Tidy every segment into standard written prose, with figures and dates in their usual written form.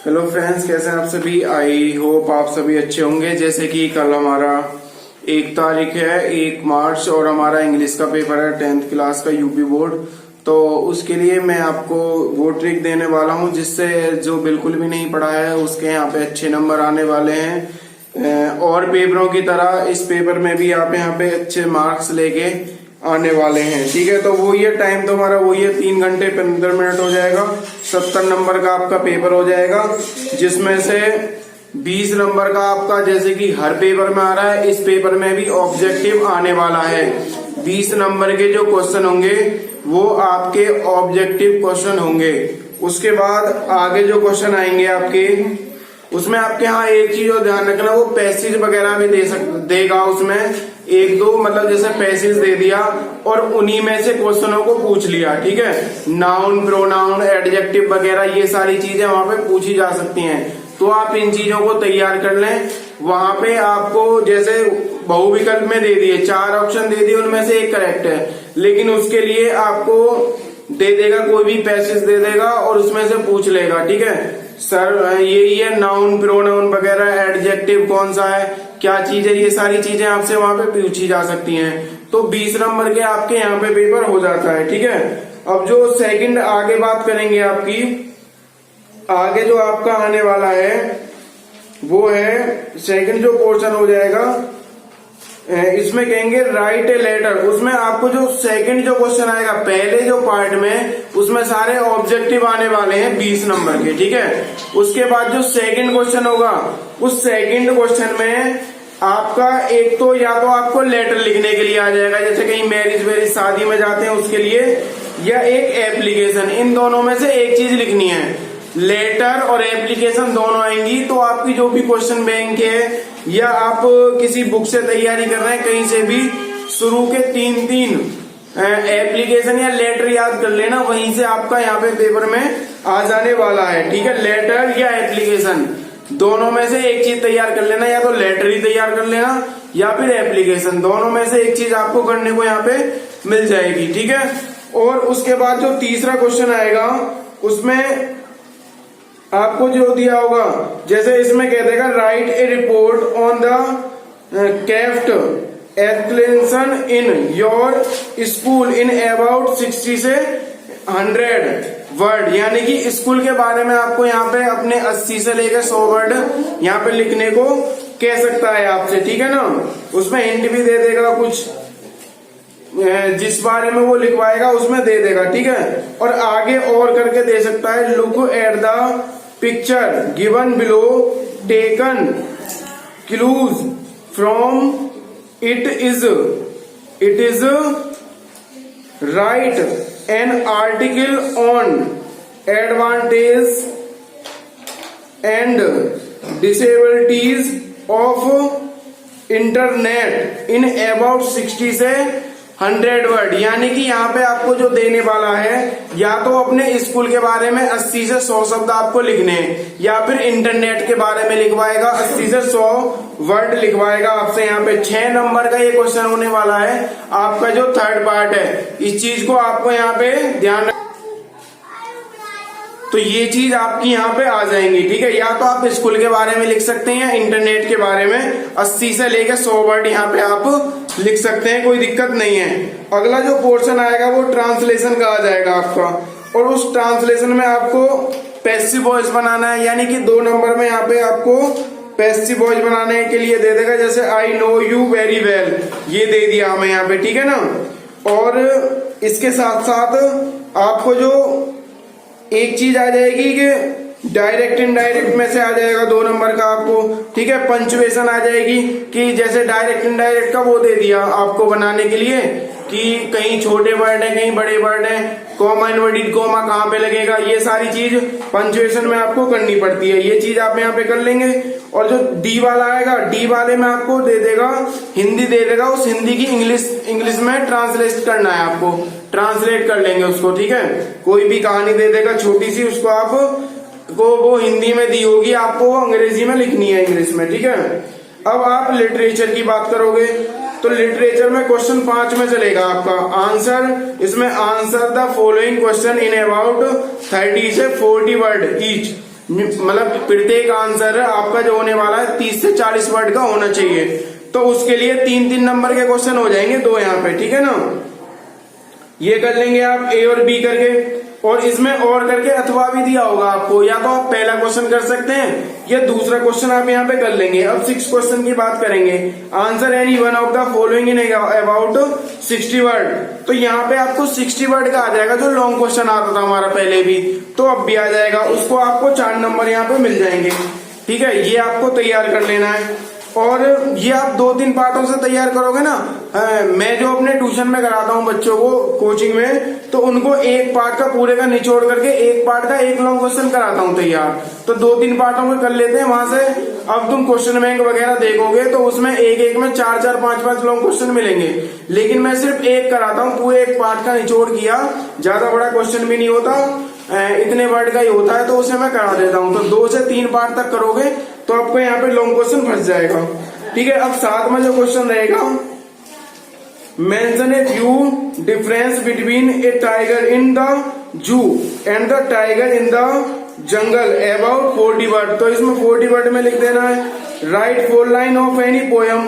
Hello friends, कैसे हैं आप सभी। आई होप आप सभी अच्छे होंगे। जैसे कि कल हमारा 1 तारीख है, 1 मार्च, और हमारा इंग्लिश का पेपर है 10th क्लास का यूपी बोर्ड। तो उसके लिए मैं आपको वो ट्रिक देने वाला हूं जिससे जो बिल्कुल भी नहीं पढ़ा है उसके यहाँ पे अच्छे नंबर आने वाले हैं। और पेपरों की तरह इस पेपर में भी आप यहाँ पे अच्छे मार्क्स लेके आने वाले हैं। ठीक है, तो वो ये टाइम तो हमारा वही है, 3 घंटे 15 मिनट हो जाएगा। 70 नंबर का आपका पेपर हो जाएगा, जिसमें से 20 नंबर का आपका, जैसे कि हर पेपर में आ रहा है, इस पेपर में भी ऑब्जेक्टिव आने वाला है। 20 नंबर के जो क्वेश्चन होंगे वो आपके ऑब्जेक्टिव क्वेश्चन होंगे। उसके बाद आगे जो क्वेश्चन आएंगे आपके, उसमें आपके यहाँ एक चीज और ध्यान रखना, वो पैसेज वगैरह भी देगा। उसमें 1-2 मतलब जैसे पैसेज दे दिया और उन्हीं में से क्वेश्चनों को पूछ लिया। ठीक है, नाउन, प्रोनाउन, एडजेक्टिव वगैरह ये सारी चीजें वहां पे पूछी जा सकती हैं। तो आप इन चीजों को तैयार कर लें। वहां पे आपको जैसे बहुविकल्प में दे दिए, 4 ऑप्शन दे दिए, उनमें से 1 करेक्ट है, लेकिन उसके लिए आपको दे देगा, कोई भी पैसेज दे देगा और उसमें से पूछ लेगा। ठीक है सर, ये नाउन, प्रोनाउन वगैरह, एडजेक्टिव कौन सा है, क्या चीज है, ये सारी चीजें आपसे वहां पे पूछी जा सकती हैं। तो 20 नंबर के आपके यहाँ पे पेपर हो जाता है। ठीक है, अब जो सेकंड आगे बात करेंगे आपकी, आगे जो आपका आने वाला है वो है सेकंड जो पोर्शन हो जाएगा, इसमें कहेंगे राइट ए लेटर। उसमें आपको जो सेकंड जो क्वेश्चन आएगा पहले जो पार्ट में, उसमें सारे ऑब्जेक्टिव आने वाले हैं 20 नंबर के। ठीक है, उसके बाद जो सेकंड क्वेश्चन होगा, उस सेकंड क्वेश्चन में आपका एक तो या तो आपको लेटर लिखने के लिए आ जाएगा, जैसे कहीं मैरिज शादी में जाते हैं उसके लिए, या एक एप्लीकेशन। इन दोनों में से एक चीज लिखनी है। लेटर और एप्लीकेशन दोनों आएंगी। तो आपकी जो भी क्वेश्चन बैंक है या आप किसी बुक से तैयारी कर रहे हैं, कहीं से भी शुरू के 3 एप्लीकेशन या लेटर याद कर लेना, वहीं से आपका यहाँ पे पेपर में आ जाने वाला है। ठीक है, लेटर या एप्लीकेशन दोनों में से एक चीज तैयार कर लेना, या तो लेटर ही तैयार कर लेना या फिर एप्लीकेशन, दोनों में से एक चीज आपको करने को यहाँ पे मिल जाएगी। ठीक है, और उसके बाद जो तीसरा क्वेश्चन आएगा उसमें आपको जो दिया होगा, जैसे इसमें कह देगा write a report on the kept excellence in your school in about 60 से 100 वर्ड। यानी कि स्कूल के बारे में आपको यहाँ पे अपने 80 से लेकर 100 वर्ड यहाँ पे लिखने को कह सकता है आपसे। ठीक है ना, उसमें हिंट भी दे देगा, कुछ जिस बारे में वो लिखवाएगा उसमें दे देगा। ठीक है, और आगे और करके दे सकता है, look at the picture given below, taken clues from it is right an article on advantage and disabilities of internet in about 60 से 100 वर्ड। यानी कि यहाँ पे आपको जो देने वाला है, या तो अपने स्कूल के बारे में 80 से 100 शब्द आपको लिखने हैं, या फिर इंटरनेट के बारे में लिखवाएगा 80 से 100 वर्ड लिखवाएगा आपसे। यहाँ पे 6 नंबर का ये क्वेश्चन होने वाला है, आपका जो थर्ड पार्ट है। इस चीज को आपको यहाँ पे ध्यान, तो ये चीज आपकी यहाँ पे आ जाएंगी। ठीक है, या तो आप स्कूल के बारे में लिख सकते हैं, या इंटरनेट के बारे में 80 से लेकर 100 वर्ड यहाँ पे आप लिख सकते हैं, कोई दिक्कत नहीं है। अगला जो पोर्शन आएगा वो ट्रांसलेशन का आ जाएगा आपका, और उस ट्रांसलेशन में आपको पैसिव वॉइस बनाना है। यानी कि 2 नंबर में यहाँ पे आपको पैसिव वॉइस बनाने के लिए दे देगा, जैसे I know you very well, ये दे दिया हमें यहाँ पे। ठीक है ना, और इसके साथ साथ आपको जो एक चीज आ जाएगी कि डायरेक्ट इनडायरेक्ट में से आ जाएगा 2 नंबर का आपको। ठीक है, पंचुएशन आ जाएगी, कि जैसे डायरेक्ट इनडायरेक्ट का वो दे दिया आपको बनाने के लिए, कि कहीं छोटे वर्ड है कहीं बड़े वर्ड है, कॉमा इनवर्टेड कॉमा कहाँ पे लगेगा, ये सारी चीज पंचुएशन में आपको करनी पड़ती है। ये चीज आप यहाँ पे कर लेंगे। और जो डी वाला आएगा, डी वाले में आपको दे देगा हिंदी, दे देगा, उस हिंदी की इंग्लिश में ट्रांसलेट करना है आपको, ट्रांसलेट कर लेंगे उसको। ठीक है, कोई भी कहानी दे देगा छोटी सी, उसको आप को वो हिंदी में दी होगी, आपको वो अंग्रेजी में लिखनी है, इंग्लिश में। ठीक है, अब आप लिटरेचर की बात करोगे तो लिटरेचर में क्वेश्चन 5 में चलेगा आपका आंसर। इसमें answer the following question in about 30 से 40 वर्ड ईच। मतलब प्रत्येक आंसर आपका जो होने वाला है 30 से 40 वर्ड का होना चाहिए। तो उसके लिए 3-3 नंबर के क्वेश्चन हो जाएंगे 2 यहाँ पे, ठीक है ना। ये कर लेंगे आप ए और बी करके, और इसमें और करके अथवा भी दिया होगा आपको, या तो आप पहला क्वेश्चन कर सकते हैं या दूसरा क्वेश्चन आप यहाँ पे कर लेंगे। अब 6 क्वेश्चन की बात करेंगे। Answer any one of the following in about 60 word. तो यहाँ पे आपको 60 वर्ड का आ जाएगा, जो लॉन्ग क्वेश्चन आता था हमारा पहले भी, तो अब भी आ जाएगा। उसको आपको 4 नंबर यहाँ पे मिल जाएंगे, ठीक है। ये आपको तैयार कर लेना है, और ये आप 2-3 पार्टों से तैयार करोगे ना। मैं जो अपने ट्यूशन में कराता हूँ बच्चों को कोचिंग में, तो उनको एक पार्ट का पूरे का निचोड़ करके एक पार्ट का एक लॉन्ग क्वेश्चन कराता हूँ तैयार। तो 2-3 पार्टों में कर लेते हैं वहां से। अब तुम क्वेश्चन बैंक वगैरह देखोगे तो उसमें एक में 4-4, 5-5 लॉन्ग क्वेश्चन मिलेंगे, लेकिन मैं सिर्फ एक कराता हूँ, पूरे एक पार्ट का निचोड़ किया। ज्यादा बड़ा क्वेश्चन भी नहीं होता, इतने वर्ड का ही होता है, तो उसे मैं करा देता हूँ। तो 2 से 3 पार्ट तक करोगे तो आपको यहाँ पे लॉन्ग क्वेश्चन फंस जाएगा, ठीक है। अब 7 में जो क्वेश्चन रहेगा, mention a few difference between A tiger in the zoo and the tiger in the jungle about 40 word. तो इसमें 40 वर्ड में लिख देना है। Right 4 line of any poem.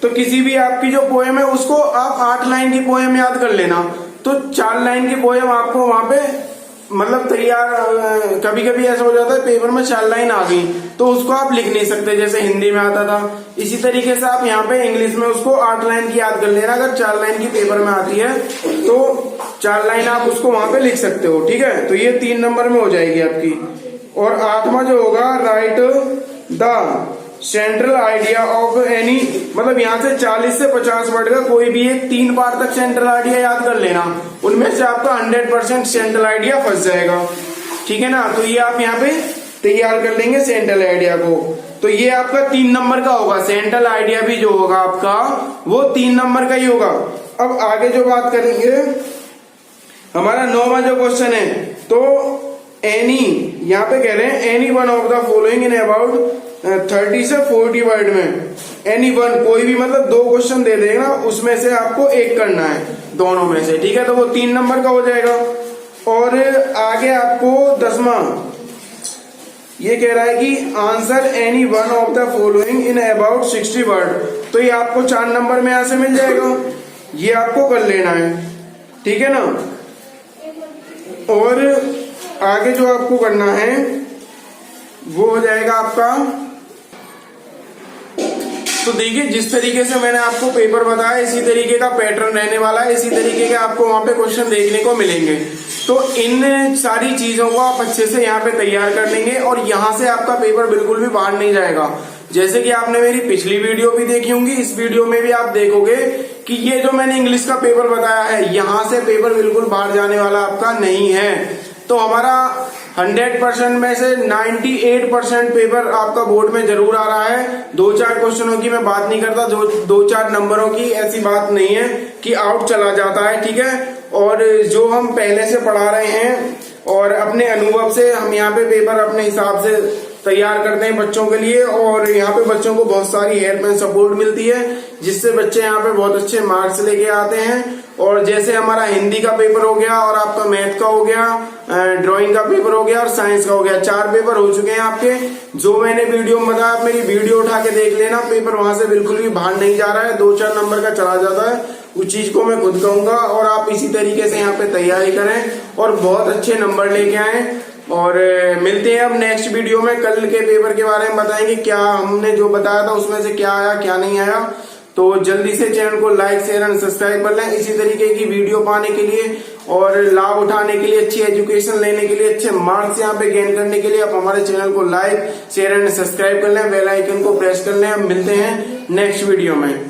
तो किसी भी आपकी जो पोएम है उसको आप 8 लाइन की पोएम याद कर लेना। तो 4 लाइन की पोएम आपको वहां पे मतलब तैयार, कभी कभी ऐसा हो जाता है पेपर में 4 लाइन आ गई तो उसको आप लिख नहीं सकते जैसे हिंदी में आता था। इसी तरीके से आप यहाँ पे इंग्लिश में उसको 8 लाइन की याद कर लेना। अगर 4 लाइन की पेपर में आती है तो 4 लाइन आप उसको वहां पे लिख सकते हो, ठीक है। तो ये 3 नंबर में हो जाएगी आपकी। और 8वां जो होगा, right the central idea of any, मतलब यहाँ से 40 से 50 वर्ड का कोई भी एक 3 बार तक सेंट्रल आइडिया याद कर लेना। उनमें से आपका 100% सेंट्रल आइडिया फंस जाएगा, ठीक है ना। तो ये आप यहाँ पे तैयार कर लेंगे सेंट्रल आइडिया को। तो ये आपका 3 नंबर का होगा। सेंट्रल आइडिया भी जो होगा आपका वो 3 नंबर का ही होगा। अब आगे जो बात करेंगे, हमारा 9वां जो क्वेश्चन है, तो एनी, यहाँ पे कह रहे हैं any one of the following in about 30 से 40 वर्ड में। एनी वन, कोई भी, मतलब 2 क्वेश्चन दे देगा, उसमें से आपको एक करना है दोनों में से, ठीक है। तो वो 3 नंबर का हो जाएगा। और आगे आपको 10वां ये कह रहा है कि answer any one of the following in about 60 word. तो ये आपको 4 नंबर में यहां से मिल जाएगा, ये आपको कर लेना है, ठीक है ना। और आगे जो आपको करना है वो हो जाएगा आपका, तो देखिए जिस तरीके से मैंने आपको पेपर बताया इसी तरीके का पैटर्न रहने वाला है, इसी तरीके के आपको वहां पे क्वेश्चन देखने को मिलेंगे। तो इन सारी चीजों को आप अच्छे से यहाँ पे तैयार कर लेंगे और यहाँ से आपका पेपर बिल्कुल भी बाहर नहीं जाएगा। जैसे कि आपने मेरी पिछली वीडियो भी देखी होंगी, इस वीडियो में भी आप देखोगे कि ये जो मैंने इंग्लिश का पेपर बताया है, यहाँ से पेपर बिल्कुल बाहर जाने वाला आपका नहीं है। तो हमारा 100% में से 98% पेपर आपका बोर्ड में जरूर आ रहा है। 2-4 क्वेश्चनों की मैं बात नहीं करता, 2-4 नंबरों की ऐसी बात नहीं है कि आउट चला जाता है, ठीक है। और जो हम पहले से पढ़ा रहे हैं और अपने अनुभव से हम यहाँ पे पेपर अपने हिसाब से तैयार करते हैं बच्चों के लिए, और यहाँ पे बच्चों को बहुत सारी हेल्प एंड सपोर्ट मिलती है, जिससे बच्चे यहाँ पे बहुत अच्छे मार्क्स लेके आते हैं। और जैसे हमारा हिंदी का पेपर हो गया और आपका मैथ का हो गया, ड्राइंग का पेपर हो गया और साइंस का हो गया, 4 पेपर हो चुके हैं आपके। जो मैंने वीडियो में बताया आप मेरी वीडियो उठा के देख लेना, पेपर वहां से बिल्कुल भी बाहर नहीं जा रहा है, 2-4 नंबर का चला जाता है, उस चीज को मैं खुद कहूंगा। और आप इसी तरीके से यहाँ पे तैयारी करें और बहुत अच्छे नंबर लेके आए। और मिलते हैं अब नेक्स्ट वीडियो में। कल के पेपर के बारे में बताएंगे, क्या हमने जो बताया था उसमें से क्या आया क्या नहीं आया। तो जल्दी से चैनल को लाइक शेयर एंड सब्सक्राइब कर लें इसी तरीके की वीडियो पाने के लिए और लाभ उठाने के लिए, अच्छी एजुकेशन लेने के लिए, अच्छे मार्क्स यहाँ पे गेन करने के लिए आप हमारे चैनल को लाइक शेयर एंड सब्सक्राइब कर लें, बेल आइकन को प्रेस कर लें। हम मिलते हैं नेक्स्ट वीडियो में।